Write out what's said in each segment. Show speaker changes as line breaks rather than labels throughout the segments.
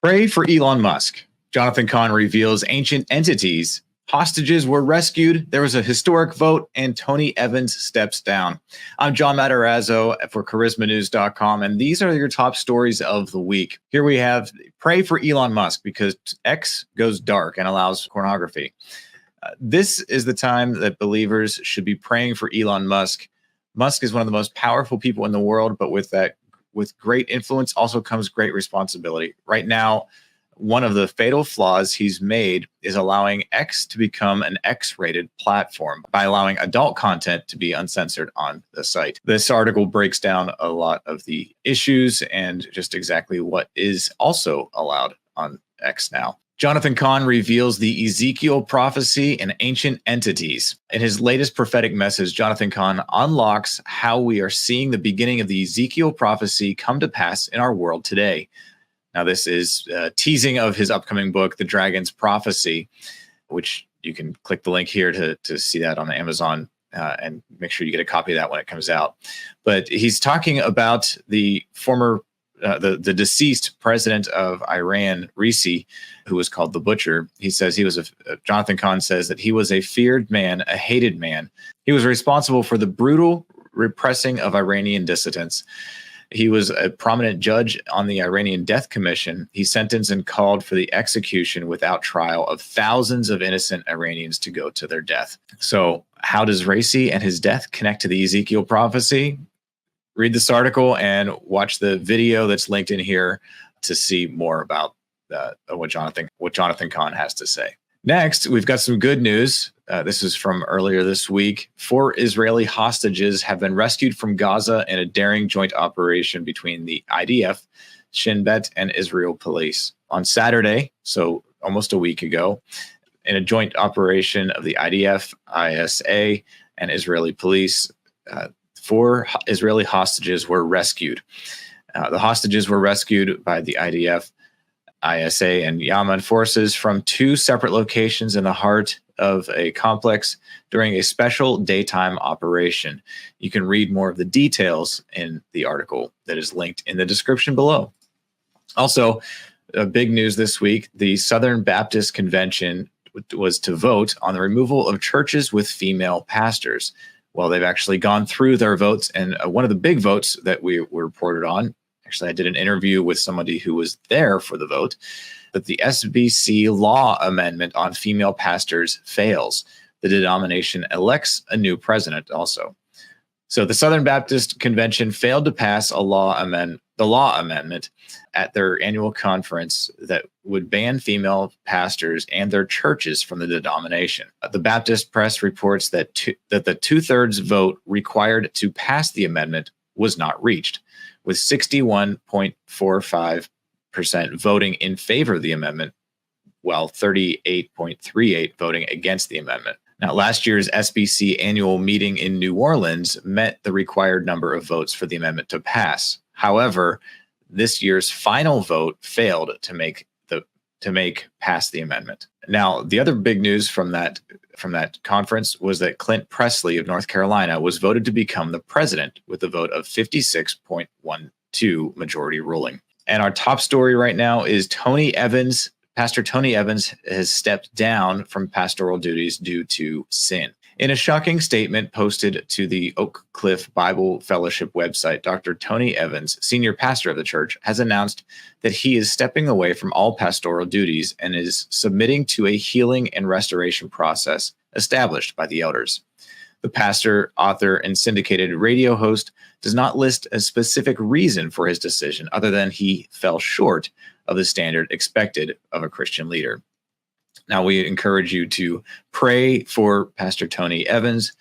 Pray for Elon Musk. Jonathan Cahn reveals ancient entities. Hostages were rescued. There was a historic vote, and Tony Evans steps down. I'm John Matarazzo for charismanews.com, and these are your top stories of the week. Here we have pray for Elon Musk because X goes dark and allows pornography. This is the time that believers should be praying for Elon Musk. Musk is one of the most powerful people in the world, but with great influence also comes great responsibility. Right now, one of the fatal flaws he's made is allowing X to become an X-rated platform by allowing adult content to be uncensored on the site. This article breaks down a lot of the issues and just exactly what is also allowed on X now. Jonathan Cahn reveals the Ezekiel prophecy and ancient entities. In his latest prophetic message, Jonathan Cahn unlocks how we are seeing the beginning of the Ezekiel prophecy come to pass in our world today. Now, this is teasing of his upcoming book, The Dragon's Prophecy, which you can click the link here to see that on Amazon and make sure you get a copy of that when it comes out. But he's talking about the former the deceased president of Iran, Raisi, who was called the Butcher. He says he was Jonathan Cahn says that he was a feared man, a hated man. He was responsible for the brutal repressing of Iranian dissidents. He was a prominent judge on the Iranian Death Commission. He sentenced and called for the execution without trial of thousands of innocent Iranians to go to their death. So how does Raisi and his death connect to the Ezekiel prophecy? Read this article and watch the video that's linked in here to see more about what Jonathan Cahn has to say. Next, we've got some good news. This is from earlier this week. 4 Israeli hostages have been rescued from Gaza in a daring joint operation between the IDF, Shin, and Israel police. On Saturday, so almost a week ago, in a joint operation of the IDF, ISA, and Israeli police, 4 Israeli hostages were rescued. The hostages were rescued by the IDF, ISA, and Yemen forces from 2 separate locations in the heart of a complex during a special daytime operation. You can read more of the details in the article that is linked in the description below. Also, big news this week, the Southern Baptist Convention was to vote on the removal of churches with female pastors. Well, they've actually gone through their votes, and one of the big votes that we were reported on, actually I did an interview with somebody who was there for the vote, that the SBC law amendment on female pastors fails. The denomination elects a new president also. So the Southern Baptist Convention failed to pass the law amendment at their annual conference that would ban female pastors and their churches from the denomination. The Baptist Press reports that the 2/3 vote required to pass the amendment was not reached, with 61.45% voting in favor of the amendment, while 38.38% voting against the amendment. Now, last year's SBC annual meeting in New Orleans met the required number of votes for the amendment to pass. However, this year's final vote failed to make pass the amendment. Now, the other big news from that conference was that Clint Presley of North Carolina was voted to become the president with a vote of 56.12 majority ruling. And our top story right now is Tony Evans. Pastor Tony Evans has stepped down from pastoral duties due to sin. In a shocking statement posted to the Oak Cliff Bible Fellowship website, Dr. Tony Evans, senior pastor of the church, has announced that he is stepping away from all pastoral duties and is submitting to a healing and restoration process established by the elders. The pastor, author, and syndicated radio host does not list a specific reason for his decision other than he fell short of the standard expected of a Christian leader. Now, we encourage you to pray for Pastor Tony Evans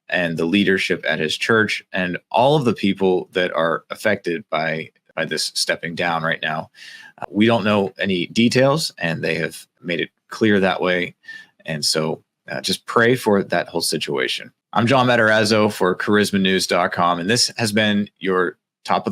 and the leadership at his church and all of the people that are affected by this stepping down right now. We don't know any details, and they have made it clear that way. And so just pray for that whole situation. I'm John Matarazzo for charismanews.com, and this has been your top of the